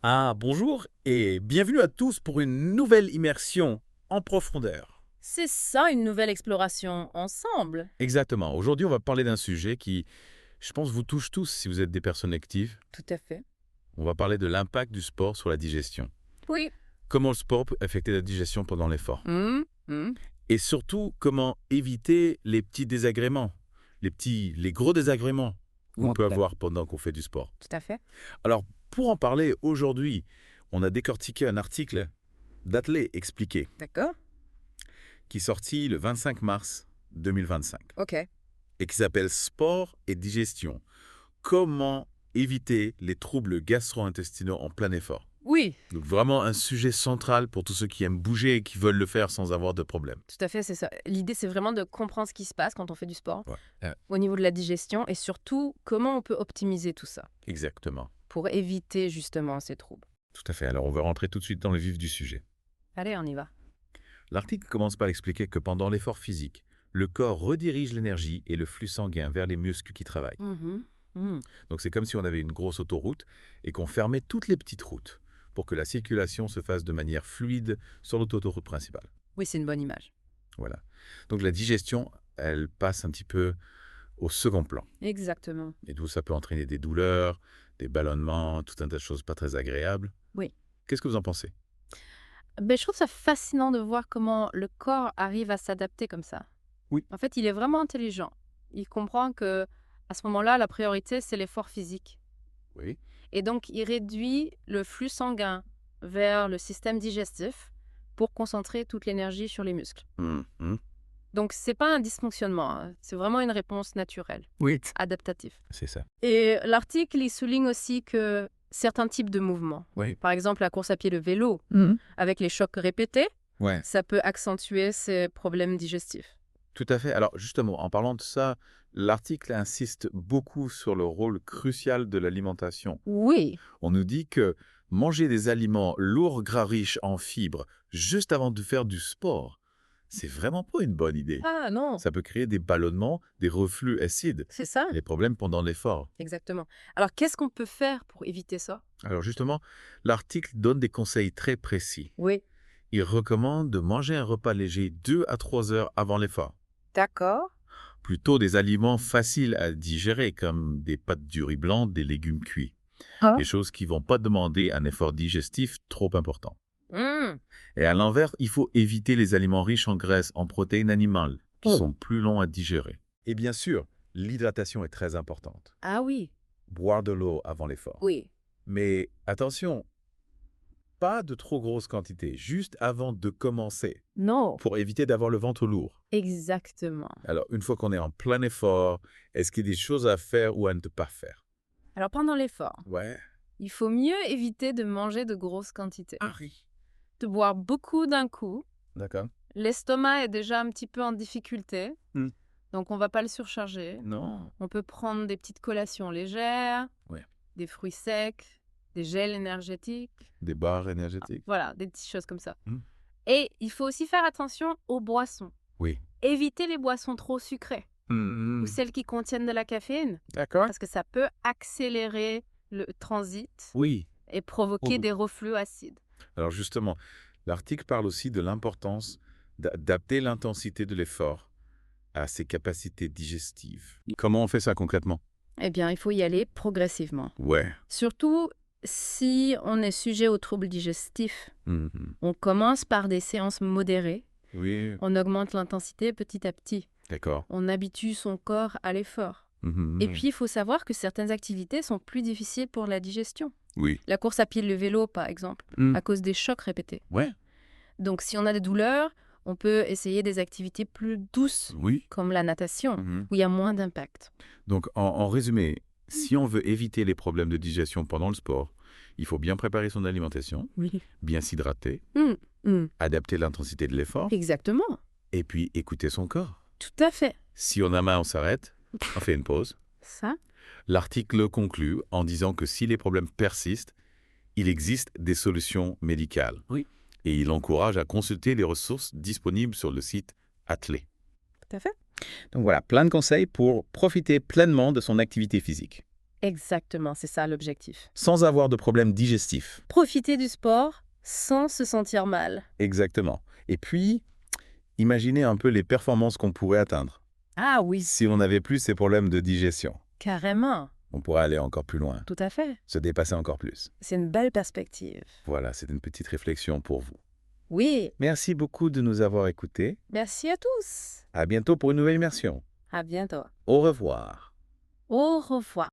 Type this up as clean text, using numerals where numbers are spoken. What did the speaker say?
Ah, bonjour et bienvenue à tous pour une nouvelle immersion en profondeur. C'est ça une nouvelle exploration ensemble. Exactement. Aujourd'hui, on va parler d'un sujet qui, je pense, vous touche tous si vous êtes des personnes actives. Tout à fait. On va parler de l'impact du sport sur la digestion. Oui. Comment le sport peut affecter la digestion pendant l'effort. Hum, hum. Et surtout, comment éviter les petits désagréments, les gros désagréments qu'on Bon, peut tout à avoir pendant qu'on fait du sport. tout à fait. Alors, pour en parler aujourd'hui, on a décortiqué un article d'Athlé Expliqué D'accord. qui est sorti le 25 mars 2025 Ok. et qui s'appelle Sport et digestion. Comment éviter les troubles gastro-intestinaux en plein effort. Oui, Donc vraiment un sujet central pour tous ceux qui aiment bouger et qui veulent le faire sans avoir de problème. tout à fait, c'est ça. L'idée, c'est vraiment de comprendre ce qui se passe quand on fait du sport, Ouais. au niveau de la digestion, et surtout, comment on peut optimiser tout ça Exactement. pour éviter justement ces troubles. Tout à fait. Alors on va rentrer tout de suite dans le vif du sujet. Allez, on y va. L'article commence par expliquer que pendant l'effort physique, le corps redirige l'énergie et le flux sanguin vers les muscles qui travaillent. Mhm. Mhm. Donc c'est comme si on avait une grosse autoroute et qu'on fermait toutes les petites routes pour que la circulation se fasse de manière fluide sur notre autoroute principale. Oui, c'est une bonne image. Voilà. Donc la digestion, elle passe un petit peu au second plan. Exactement. Et d'où ça peut entraîner des douleurs, des ballonnements, tout un tas de choses pas très agréables. Oui. Qu'est-ce que vous en pensez? Je trouve ça fascinant de voir comment le corps arrive à s'adapter comme ça. Oui. En fait, il est vraiment intelligent. Il comprend que à ce moment-là, la priorité, c'est l'effort physique. Oui. Et donc, il réduit le flux sanguin vers le système digestif pour concentrer toute l'énergie sur les muscles. Donc, c'est pas un dysfonctionnement, hein. C'est vraiment une réponse naturelle, Oui. adaptative. C'est ça. Et l'article, il souligne aussi que certains types de mouvements, Oui. par exemple la course à pied, le vélo, avec les chocs répétés, Ouais. ça peut accentuer ces problèmes digestifs. Tout à fait. Alors justement, en parlant de ça, l'article insiste beaucoup sur le rôle crucial de l'alimentation. Oui, On nous dit que manger des aliments lourds, gras, riches en fibres juste avant de faire du sport, c'est vraiment pas une bonne idée. ah non, Ça peut créer des ballonnements, des reflux acides, c'est ça. des problèmes pendant l'effort. Exactement. Alors, qu'est-ce qu'on peut faire pour éviter ça? Alors justement, l'article donne des conseils très précis. Oui. Il recommande de manger un repas léger 2 à 3 heures avant l'effort. D'accord. Plutôt des aliments faciles à digérer comme des pâtes du riz blanc, des légumes cuits. Ah. Des choses qui ne vont pas demander un effort digestif trop important. Hmm. Et à l'inverse, il faut éviter les aliments riches en graisse, en protéines animales, qui sont plus longs à digérer. Et bien sûr, l'hydratation est très importante. Ah oui. Boire de l'eau avant l'effort. Oui. Mais attention, pas de trop grosses quantités, juste avant de commencer, Non. pour éviter d'avoir le ventre lourd. Exactement. Alors, une fois qu'on est en plein effort, est-ce qu'il y a des choses à faire ou à ne pas faire? Alors, pendant l'effort, Ouais. il faut mieux éviter de manger de grosses quantités. Ah oui. De boire beaucoup d'un coup. D'accord. L'estomac est déjà un petit peu en difficulté, Hmm. donc on va pas le surcharger. Non. On peut prendre des petites collations légères, Ouais. des fruits secs, des gels énergétiques. Des barres énergétiques. Voilà, des petites choses comme ça. Hmm. Et il faut aussi faire attention aux boissons. Oui. Éviter les boissons trop sucrées Hmm. ou celles qui contiennent de la caféine, D'accord. parce que ça peut accélérer le transit Oui. et provoquer Oh. des reflux acides. Alors justement, l'article parle aussi de l'importance d'adapter l'intensité de l'effort à ses capacités digestives. Comment on fait ça concrètement? Eh bien, il faut y aller progressivement. Ouais. Surtout si on est sujet aux troubles digestifs. Mhm. On commence par des séances modérées. Oui, On augmente l'intensité petit à petit. d'accord. On habitue son corps à l'effort. Mhm. Et puis, il faut savoir que certaines activités sont plus difficiles pour la digestion. Oui. La course à pied, le vélo, par exemple, Hmm. à cause des chocs répétés. Ouais. Donc, si on a des douleurs, on peut essayer des activités plus douces, Oui. comme la natation, Mhm. où il y a moins d'impact. Donc, en résumé, si on veut éviter les problèmes de digestion pendant le sport, il faut bien préparer son alimentation, Oui. bien s'hydrater, Mm. adapter l'intensité de l'effort, Exactement. et puis écouter son corps. Tout à fait. Si on a mal, on s'arrête, on fait une pause. Ça, L'article conclut en disant que si les problèmes persistent, il existe des solutions médicales. Oui. Et il encourage à consulter les ressources disponibles sur le site Athlé. tout à fait. Donc voilà, plein de conseils pour profiter pleinement de son activité physique. Exactement, c'est ça l'objectif. sans avoir de problème digestif. Profiter du sport sans se sentir mal. Exactement. Et puis, imaginez un peu les performances qu'on pourrait atteindre Ah oui, si on n'avait plus ces problèmes de digestion. carrément. On pourrait aller encore plus loin, Tout à fait. se dépasser encore plus. C'est une belle perspective. Voilà, c'est une petite réflexion pour vous. Oui, Merci beaucoup de nous avoir écoutés. merci à tous. À bientôt pour une nouvelle immersion. À bientôt. Au revoir. Au revoir.